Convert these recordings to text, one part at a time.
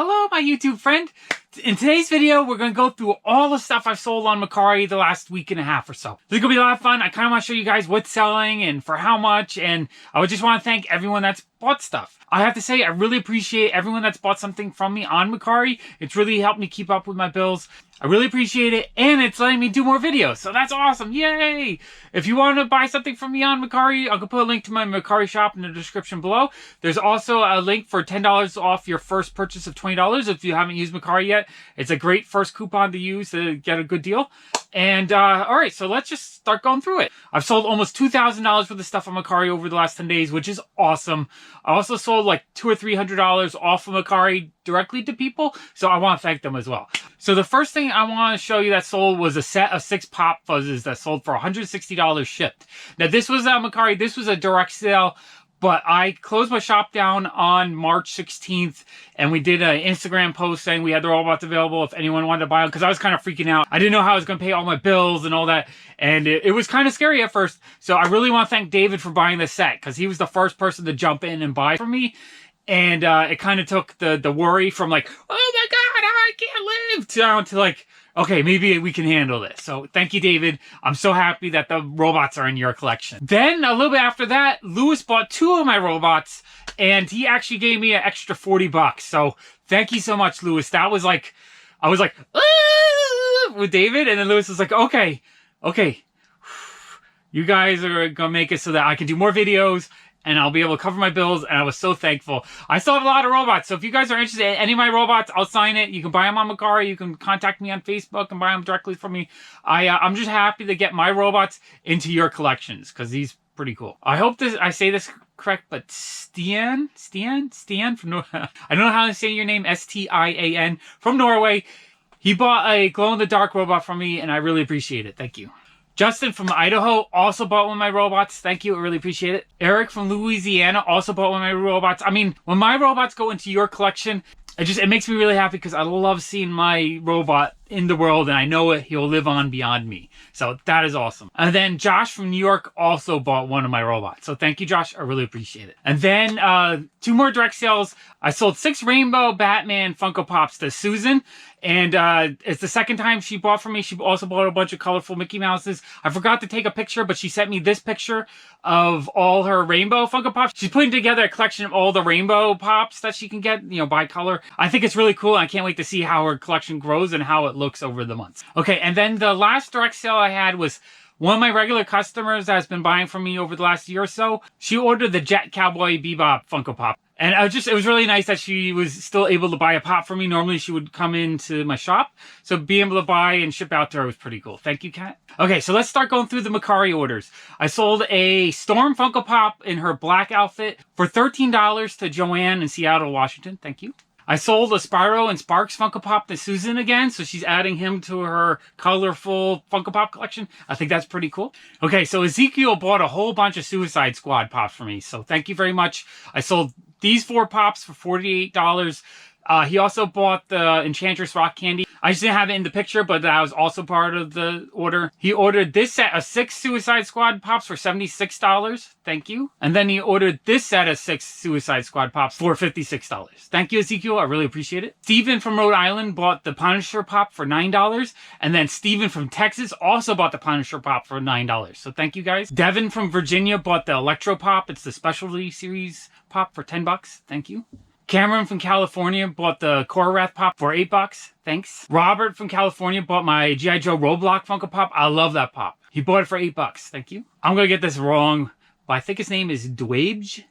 Hello, my YouTube friend. In today's video, we're going to go through all the stuff I've sold on Mercari the last week and a half or so. This is going to be a lot of fun. I kind of want to show you guys what's selling and for how much, and I would just want to thank everyone that's bought stuff. I have to say, I really appreciate everyone that's bought something from me on Mercari. It's really helped me keep up with my bills. I really appreciate it, and it's letting me do more videos, so that's awesome. Yay! If you want to buy something from me on Mercari, I'll put a link to my Mercari shop in the description below. There's also a link for $10 off your first purchase of $20 if you haven't used Mercari yet. It's a great first coupon to use to get a good deal. And, alright, so let's just start going through it. I've sold almost $2,000 worth of stuff on Mercari over the last 10 days, which is awesome. I also sold like $200 or $300 off of Mercari directly to people, so I want to thank them as well. So the first thing I want to show you that sold was a set of 6 PopFuzzes that sold for $160 shipped. Now this was on Mercari, this was a direct sale, but I closed my shop down on March 16th, and we did an Instagram post saying we had the robots available if anyone wanted to buy them, because I was kind of freaking out. I didn't know how I was going to pay all my bills and all that, and it was kind of scary at first. So I really want to thank David for buying this set, because he was the first person to jump in and buy from me. And it kind of took the worry from like, oh my God, I can't live, down to like, okay, maybe we can handle this. So thank you, David. I'm so happy that the robots are in your collection. Then a little bit after that, Lewis bought 2 of my robots, and he actually gave me an extra $40. So thank you so much, Lewis. That was like, I was like, with David, and then Lewis was like, okay, you guys are gonna make it so that I can do more videos and I'll be able to cover my bills, and I was so thankful. I still have a lot of robots, so if you guys are interested in any of my robots, I'll sign it. You can buy them on Mercari. You can contact me on Facebook and buy them directly from me. I'm just happy to get my robots into your collections, because these are pretty cool. I hope I say this correct, but Stian from I don't know how to say your name, S-T-I-A-N, from Norway. He bought a glow-in-the-dark robot from me, and I really appreciate it. Thank you. Justin from Idaho also bought one of my robots. Thank you. I really appreciate it. Eric from Louisiana also bought one of my robots. I mean, when my robots go into your collection, it makes me really happy, because I love seeing my robot in the world, and I know he'll live on beyond me. So that is awesome. And then Josh from New York also bought one of my robots. So thank you, Josh. I really appreciate it. And then 2 more direct sales. I sold 6 Rainbow Batman Funko Pops to Susan. And it's the second time she bought from me. She also bought a bunch of colorful Mickey Mouses. I forgot to take a picture, but she sent me this picture of all her Rainbow Funko Pops. She's putting together a collection of all the Rainbow Pops that she can get, you know, by color. I think it's really cool. I can't wait to see how her collection grows and how it looks over the months. Okay, and then the last direct sale I had was one of my regular customers that has been buying from me over the last year or so. She ordered the Jet Cowboy Bebop Funko Pop. And it was really nice that she was still able to buy a pop from me. Normally she would come into my shop. So being able to buy and ship out to her was pretty cool. Thank you, Kat. Okay, so let's start going through the Mercari orders. I sold a Storm Funko Pop in her black outfit for $13 to Joanne in Seattle, Washington. Thank you. I sold a Spyro and Sparks Funko Pop to Susan again, so she's adding him to her colorful Funko Pop collection. I think that's pretty cool. Okay, so Ezekiel bought a whole bunch of Suicide Squad Pops for me, so thank you very much. I sold these 4 Pops for $48. He also bought the Enchantress Rock Candy. I just didn't have it in the picture, but that was also part of the order. He ordered this set of 6 Suicide Squad Pops for $76. Thank you. And then he ordered this set of 6 Suicide Squad Pops for $56. Thank you, Ezekiel. I really appreciate it. Steven from Rhode Island bought the Punisher Pop for $9. And then Steven from Texas also bought the Punisher Pop for $9. So thank you, guys. Devin from Virginia bought the Electro Pop. It's the Specialty Series Pop for $10. Thank you. Cameron from California bought the Korath Pop for $8. Thanks. Robert from California bought my G.I. Joe Roblox Funko Pop. I love that pop. He bought it for $8. Thank you. I'm going to get this wrong, but I think his name is Dwabge,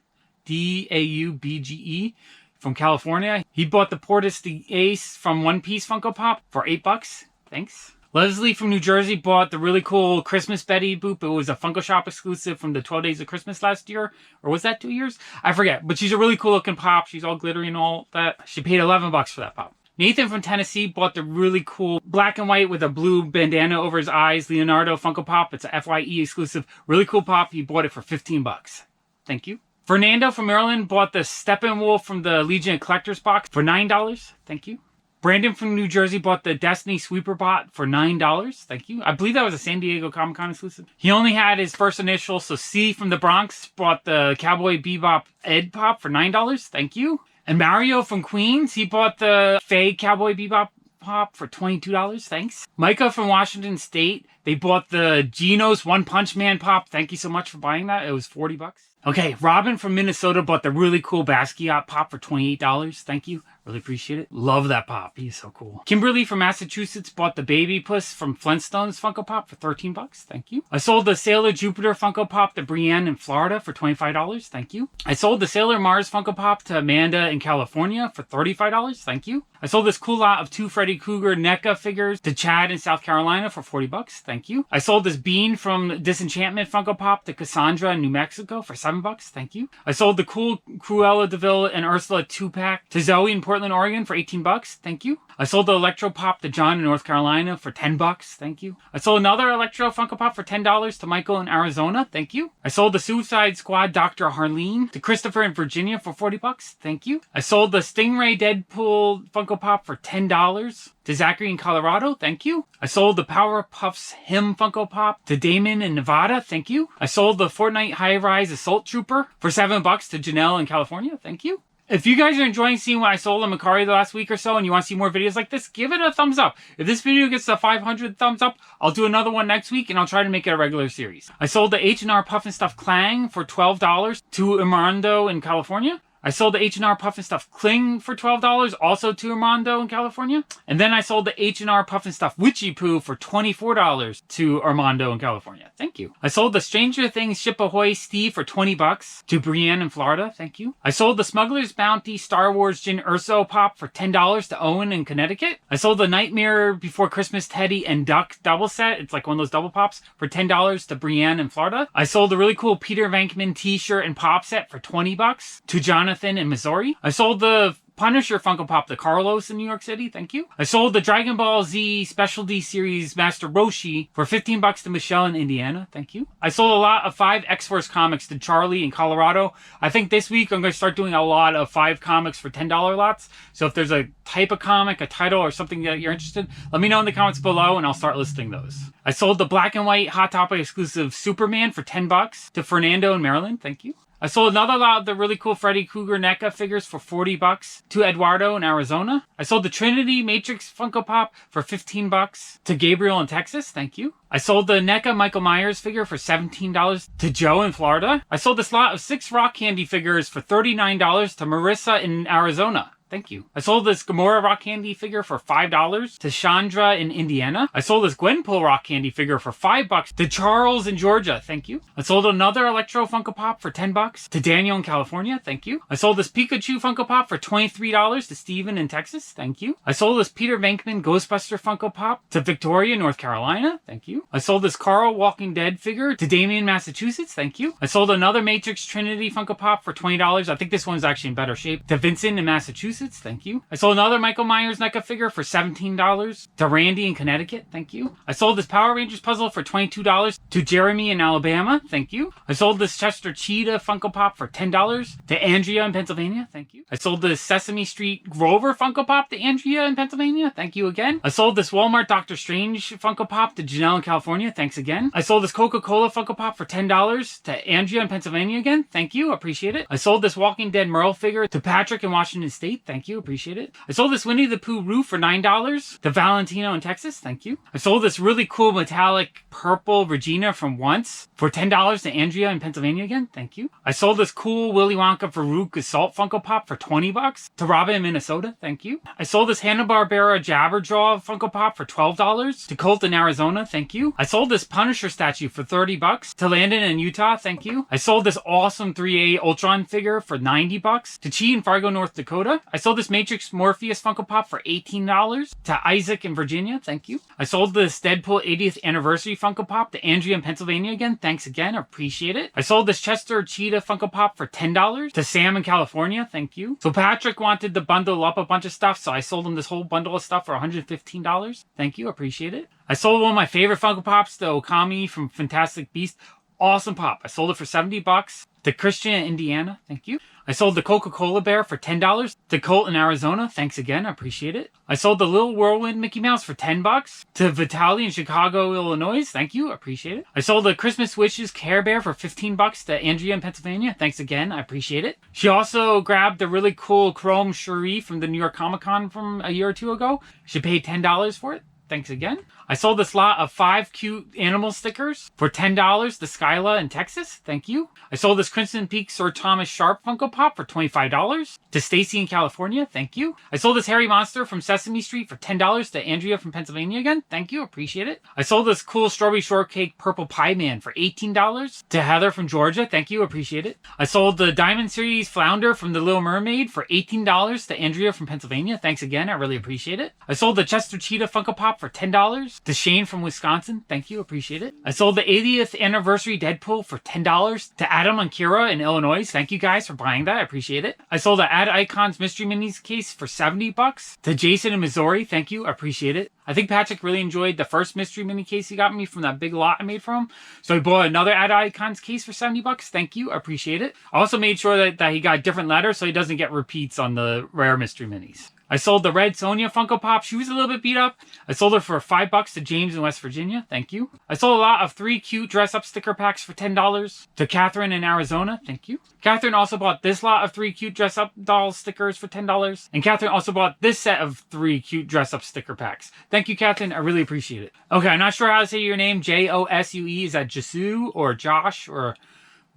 D-A-U-B-G-E, from California. He bought the Portis the Ace from One Piece Funko Pop for $8. Thanks. Leslie from New Jersey bought the really cool Christmas Betty Boop. It was a Funko Shop exclusive from the 12 Days of Christmas last year. Or was that 2 years? I forget. But she's a really cool looking pop. She's all glittery and all that. She paid $11 for that pop. Nathan from Tennessee bought the really cool black and white with a blue bandana over his eyes Leonardo Funko Pop. It's a FYE exclusive. Really cool pop. He bought it for $15. Thank you. Fernando from Maryland bought the Steppenwolf from the Legion of Collectors box for $9. Thank you. Brandon from New Jersey bought the Destiny Sweeper Bot for $9. Thank you. I believe that was a San Diego Comic-Con exclusive. He only had his first initial, so C from the Bronx bought the Cowboy Bebop Ed Pop for $9. Thank you. And Mario from Queens, he bought the Faye Cowboy Bebop pop for $22. Thanks. Micah from Washington State, they bought the Geno's One Punch Man pop. Thank you so much for buying that. It was $40. Okay, Robin from Minnesota bought the really cool Basquiat pop for $28. Thank you. Really appreciate it. Love that pop. He's so cool. Kimberly from Massachusetts bought the Baby Puss from Flintstones Funko Pop for $13. Thank you. I sold the Sailor Jupiter Funko Pop to Brienne in Florida for $25. Thank you. I sold the Sailor Mars Funko Pop to Amanda in California for $35. Thank you. I sold this cool lot of 2 Freddy Krueger NECA figures to Chad in South Carolina for $40. Thank you. I sold this Bean from Disenchantment Funko Pop to Cassandra in New Mexico for $7. Thank you. I sold the cool Cruella DeVille and Ursula 2-pack to Zoe in Portland, Oregon for $18. Thank you. I sold the Electro Pop to John in North Carolina for $10. Thank you. I sold another Electro Funko Pop for $10 to Michael in Arizona. Thank you. I sold the Suicide Squad Dr. Harleen to Christopher in Virginia for $40. Thank you. I sold the Stingray Deadpool Funko Pop for $10 to Zachary in Colorado. Thank you. I sold the Powerpuffs Him Funko Pop to Damon in Nevada. Thank you. I sold the Fortnite High Rise Assault Trooper for $7 to Janelle in California. Thank you. If you guys are enjoying seeing what I sold on Mercari the last week or so and you want to see more videos like this, give it a thumbs up. If this video gets to 500 thumbs up, I'll do another one next week and I'll try to make it a regular series. I sold the H&R Puff and Stuff Clang for $12 to Armando in California. I sold the H&R Puff and Stuff Cling for $12, also to Armando in California. And then I sold the H&R Puff and Stuff Witchy Poo for $24 to Armando in California. Thank you. I sold the Stranger Things Ship Ahoy Steve for $20 to Brienne in Florida. Thank you. I sold the Smuggler's Bounty Star Wars Jyn Erso Pop for $10 to Owen in Connecticut. I sold the Nightmare Before Christmas Teddy and Duck double set. It's like one of those double pops for $10 to Brienne in Florida. I sold the really cool Peter Venkman t-shirt and pop set for $20 to Jonathan in Missouri. I sold the Punisher Funko Pop to Carlos in New York City. Thank you. I sold the Dragon Ball Z Specialty Series Master Roshi for $15 to Michelle in Indiana. Thank you. I sold a lot of 5 X-Force comics to Charlie in Colorado. I think this week I'm going to start doing a lot of 5 comics for $10 lots. So if there's a type of comic, a title, or something that you're interested in, let me know in the comments below and I'll start listing those. I sold the black and white Hot Topic exclusive Superman for $10 to Fernando in Maryland. Thank you. I sold another lot of the really cool Freddy Krueger NECA figures for $40 to Eduardo in Arizona. I sold the Trinity Matrix Funko Pop for $15 to Gabriel in Texas. Thank you. I sold the NECA Michael Myers figure for $17 to Joe in Florida. I sold this lot of 6 Rock Candy figures for $39 to Marissa in Arizona. Thank you. I sold this Gamora Rock Candy figure for $5 to Chandra in Indiana. I sold this Gwenpool Rock Candy figure for $5 to Charles in Georgia. Thank you. I sold another Electro Funko Pop for $10 to Daniel in California. Thank you. I sold this Pikachu Funko Pop for $23 to Steven in Texas. Thank you. I sold this Peter Venkman Ghostbuster Funko Pop to Victoria, North Carolina. Thank you. I sold this Carl Walking Dead figure to Damien, Massachusetts. Thank you. I sold another Matrix Trinity Funko Pop for $20. I think this one's actually in better shape. To Vincent in Massachusetts. Thank you. I sold another Michael Myers NECA figure for $17 to Randy in Connecticut. Thank you. I sold this Power Rangers puzzle for $22 to Jeremy in Alabama. Thank you. I sold this Chester Cheetah Funko Pop for $10 to Andrea in Pennsylvania. Thank you. I sold this Sesame Street Grover Funko Pop to Andrea in Pennsylvania. Thank you again. I sold this Walmart Doctor Strange Funko Pop to Janelle in California. Thanks again. I sold this Coca-Cola Funko Pop for $10 to Andrea in Pennsylvania again. Thank you. Appreciate it. I sold this Walking Dead Merle figure to Patrick in Washington State. Thank you. Appreciate it. I sold this Winnie the Pooh roof for $9 to Valentino in Texas. Thank you. I sold this really cool metallic purple Regina from Once for $10 to Andrea in Pennsylvania again. Thank you. I sold this cool Willy Wonka Farouk Assault Funko Pop for $20 to Robin in Minnesota. Thank you. I sold this Hanna-Barbera Jabberjaw Funko Pop for $12 to Colt in Arizona. Thank you. I sold this Punisher statue for $30 to Landon in Utah. Thank you. I sold this awesome 3A Ultron figure for $90 to Chi in Fargo, North Dakota. I sold this Matrix Morpheus Funko Pop for $18 to Isaac in Virginia. Thank you. I sold this Deadpool 80th Anniversary Funko Pop to Andrea in Pennsylvania again. Thanks again. I appreciate it. I sold this Chester Cheetah Funko Pop for $10 to Sam in California. Thank you. So Patrick wanted to bundle up a bunch of stuff, so I sold him this whole bundle of stuff for $115. Thank you. Appreciate it. I sold one of my favorite Funko Pops to Okami from Fantastic Beasts. Awesome pop. I sold it for $70 to Christian in Indiana. Thank you. I sold the Coca-Cola bear for $10 to Colt in Arizona. Thanks again. I appreciate it. I sold the Little Whirlwind Mickey Mouse for $10 to Vitaly in Chicago, Illinois. Thank you. I appreciate it. I sold the Christmas Wishes Care Bear for $15 to Andrea in Pennsylvania. Thanks again. I appreciate it. She also grabbed the really cool Chrome Cherie from the New York Comic Con from a year or two ago. She paid $10 for it. Thanks again. I sold this lot of 5 cute animal stickers for $10 to Skyla in Texas. Thank you. I sold this Crimson Peak Sir Thomas Sharp Funko Pop for $25 to Stacy in California. Thank you. I sold this Hairy Monster from Sesame Street for $10 to Andrea from Pennsylvania again. Thank you. Appreciate it. I sold this cool Strawberry Shortcake Purple Pie Man for $18 to Heather from Georgia. Thank you. Appreciate it. I sold the Diamond Series Flounder from The Little Mermaid for $18 to Andrea from Pennsylvania. Thanks again. I really appreciate it. I sold the Chester Cheetah Funko Pop for $10 to Shane from Wisconsin. Thank you. Appreciate it. I sold the 80th Anniversary Deadpool for $10 to Adam and Kira in Illinois. Thank you guys for buying that. I appreciate it. I sold the Ad Icons Mystery Minis case for $70 to Jason in Missouri. Thank you. I appreciate it. I think Patrick really enjoyed the first mystery mini case he got me from that big lot I made for him. So he bought another Ad Icons case for $70. Thank you. I appreciate it. I also made sure that he got different letters so he doesn't get repeats on the rare mystery minis. I sold the Red Sonja Funko Pop. She was a little bit beat up. I sold her for $5 to James in West Virginia. Thank you. I sold a lot of 3 cute dress-up sticker packs for $10 to Catherine in Arizona. Thank you. Catherine also bought this lot of 3 cute dress-up doll stickers for $10. And Catherine also bought this set of 3 cute dress-up sticker packs. Thank you, Catherine. I really appreciate it. Okay, I'm not sure how to say your name. Josue. Is that Jesu or Josh or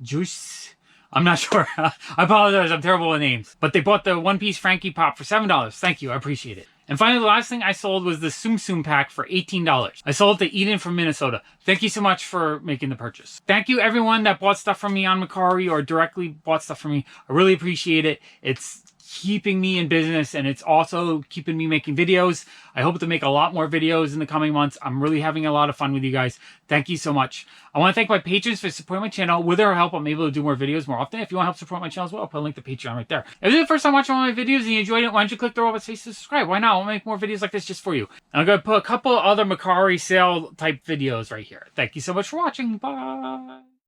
Juice? I'm not sure. I apologize. I'm terrible with names. But they bought the One Piece Frankie Pop for $7. Thank you. I appreciate it. And finally, the last thing I sold was the Tsum Tsum pack for $18. I sold it to Eden from Minnesota. Thank you so much for making the purchase. Thank you, everyone that bought stuff from me on Mercari or directly bought stuff from me. I really appreciate it. It's keeping me in business and it's also keeping me making videos. I hope to make a lot more videos in the coming months. I'm really having a lot of fun with you guys. Thank you so much. I want to thank my patrons for supporting my channel. With their help, I'm able to do more videos more often. If you want to help support my channel as well, I'll put a link to Patreon right there. If this is the first time watching one of my videos and you enjoyed it, why don't you click the robot's face to subscribe? Why not? I'll make more videos like this just for you. And I'm going to put a couple other Mercari sale type videos right here. Thank you so much for watching. Bye.